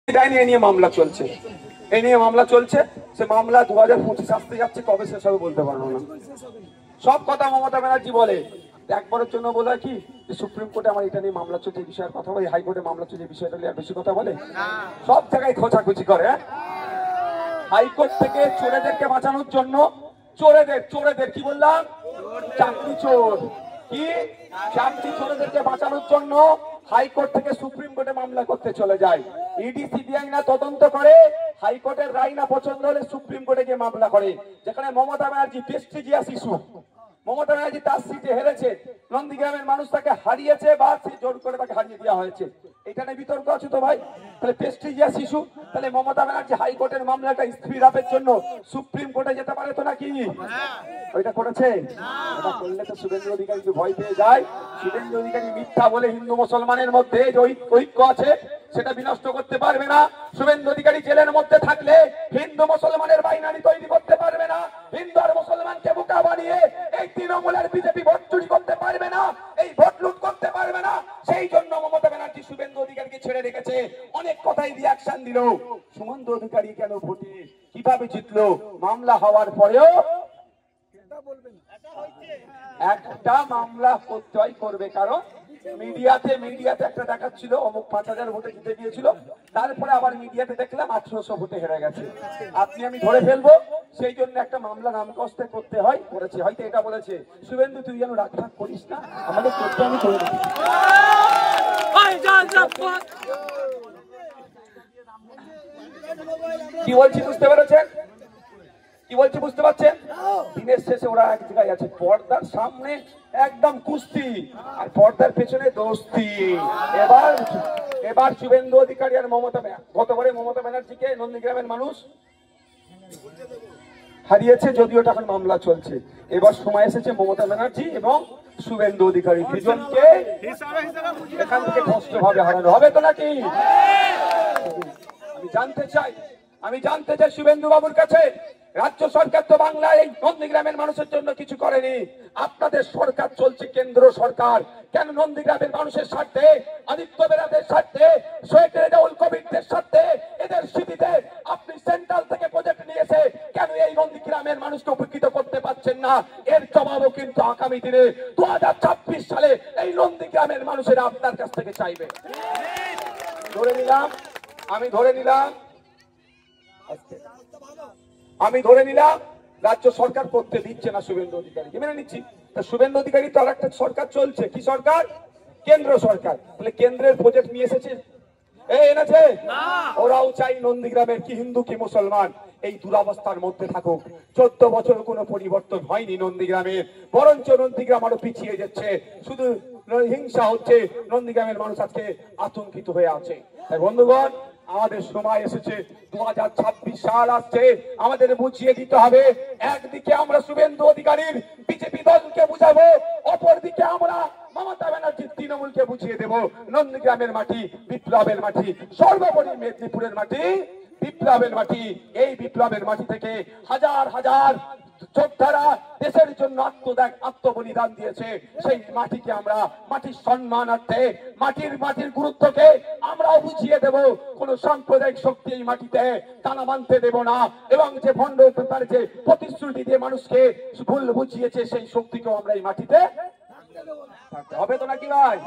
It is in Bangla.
নিয়ে মামলা চলছে, এই নিয়ে মামলা চলছে। সে মামলা 2025 আসতে যাচ্ছে, কবে শেষ হবে বলতে পারবো না। সব কথা মমতা ব্যানার্জি বলে, একবারের জন্য বলে কি সুপ্রিম কোর্টে আমার এটা নিয়ে মামলা চলছে, এই বিষয়ের কথা বলে, হাইকোর্টে মামলা চলছে এই বিষয়টা নিয়ে বেশি কথা বলে, সব জায়গায় খোঁচাখুচি করে। হাইকোর্ট থেকে চোরেদেরকে বাঁচানোর জন্য, চোরেদের কি বললাম, চাকরি চোর, কি চাকরি চোরেদেরকে বাঁচানোর জন্য হাইকোর্ট থেকে সুপ্রিম কোর্টে মামলা করতে চলে যায়। ইডি সিবিআই না তদন্ত করে, হাইকোর্টের রায় না পছন্দ হলে সুপ্রিম কোর্টে গিয়ে মামলা করে। যেখানে মমতা ব্যানার্জি প্রেস্টিজিয়াস ইস্যু, মমতা ব্যানার্জি তার সিটে হেরেছে, নন্দীগ্রামের মানুষ তাকে হারিয়েছে বা জোর করে তাকে হারিয়ে দেওয়া হয়েছে, এটা নিয়ে বিতর্ক আছে তো ভাই। তাহলে প্রেস্টিজিয়াস ইস্যু, তাহলে মমতা ব্যানার্জি হাইকোর্টের মামলাটা স্পিড আপের জন্য সুপ্রিম কোর্টে যেতে পারে তো নাকি? ওইটা করেছে? এটা করলে তো শুভেন্দু অধিকারী ভয় পেয়ে যায়। শুভেন্দু অধিকারী মিথ্যা বলে হিন্দু মুসলমানের মধ্যে যে ঐক্য আছে সেটা বিনষ্ট করতে পারবে না। শুভেন্দু অধিকারী জেলের মধ্যে থাকলে হিন্দু মুসলমানের বাইনারি তৈরি করতে পারবে না। হিন্দু আর মুসলমানকে বোকা বানিয়ে এই তৃণমূলের বিজেপি ভোট চুরি করতে পারবে না, এই ভোট লুট করতে পারবে না। সেই জন্য মমতা ব্যানার্জি শুভেন্দু অধিকারীকে ছেড়ে রেখেছে। অনেক কথাই রিয়াকশন দিল। শুভেন্দু অধিকারী কেন ভোটে কিভাবে জিতলো, মামলা হওয়ার পরেও একটা মামলা প্রত্যয় করবে, কারণ মিডিয়াতে একটা দেখাচ্ছিল অমুক 5000 ভোটে জিতে গিয়েছিল, তারপরে আবার মিডিয়াতে দেখলাম 1800 ভোটে হেরে গেছে, আপনি আমি ধরে ফেলবো, সেই জন্য একটা মামলা নাম কষ্টে করতে হয়, করেছে। হয়তো এটা বলেছে শুভেন্দু তুই যেন রাগ করিস না, আমাদের করতে আমি করে দিচ্ছি। কি বলছি বুঝতে পেরেছেন? কি বলছি বুঝতে পারছেন? দিনের শেষে ওরা এক জায়গায় আছে, পর্দার সামনে একদম কুস্তি আর পর্দার পেছনে দোস্তি। এবার শুভেন্দু অধিকারী আর মমতা, গতবারে মমতা ব্যানার্জিকে নন্দীগ্রামের মানুষ হারিয়েছে, যদিও এখন মামলা চলছে। এবার সময় এসেছে মমতা ব্যানার্জি এবং শুভেন্দু অধিকারী দুজনকে এখান থেকে স্পষ্টভাবে হারানো হবে তো নাকি? আমি জানতে চাই শুভেন্দু বাবুর কাছে, রাজ্য সরকার তো বাংলায় এই নন্দীগ্রামের মানুষের জন্য কিছু করেনি, আপনাদের সরকার চলছে কেন্দ্র সরকার, কেন নন্দীগ্রামের মানুষের স্বার্থে, আদিত্য বেরাদের স্বার্থে, শেখ রেজাউল কবিরদের স্বার্থে, এদের স্মৃতিতে আপনি সেন্ট্রাল থেকে প্রজেক্ট নিয়েছে, কেন এই নন্দীগ্রামের মানুষকে উপকৃত করতে পারছেন না? এর জবাবও কিন্তু আগামী দিনে 2026 সালে এই নন্দীগ্রামের মানুষেরা আপনার কাছ থেকে চাইবে। আমি ধরে নিলাম রাজ্য সরকার করতে দিচ্ছে না শুভেন্দু অধিকারীকে, মেনে নিচ্ছি। শুভেন্দু অধিকারী তো আর একটা সরকার চলছে, কি সরকার? কেন্দ্র সরকার। তাহলে কেন্দ্রের প্রজেক্ট নিয়ে এসেছে, এনেছে, ওরাও চাই নন্দীগ্রামের কি হিন্দু কি মুসলমান এই দুরবস্থার মধ্যে থাকুক। 14 বছর কোনো পরিবর্তন হয়নি নন্দীগ্রামের, বরঞ্চ নন্দীগ্রাম আরো পিছিয়ে যাচ্ছে, শুধু হিংসা হচ্ছে, নন্দীগ্রামের মানুষ আজকে আতঙ্কিত হয়ে আছে। তাই বন্ধুগণ, আমাদের সময় এসেছে, 2026 সাল আসছে, আমাদের বুঝিয়ে দিতে হবে, একদিকে আমরা শুভেন্দু অধিকারীর বিজেপি দলকে বুঝাবো, অপরদিকে আমরা মমতা ব্যানার্জির তৃণমূলকে বুঝিয়ে দেব নন্দীগ্রামের মাটি বিপ্লবের মাটি, সর্বোপরি মেদিনীপুরের মাটি বিপ্লবের মাটি। এই বিপ্লবের মাটি থেকে হাজার হাজার যোদ্ধারা দেশের জন্য আত্মবলিদান দিয়েছে, সেই মাটিকে আমরা, মাটির সম্মানার্থে, মাটির গুরুত্বকে আমরাও বুঝিয়ে দেব। কোন সাম্প্রদায়িক শক্তি এই মাটিতে টানা বাঁধতে দেব না, এবং যে ভণ্ড তার যে প্রতিশ্রুতি দিয়ে মানুষকে ভুল বুঝিয়েছে, সেই শক্তিকেও আমরা এই মাটিতে থাকতে হবে তো নাকি ভাই?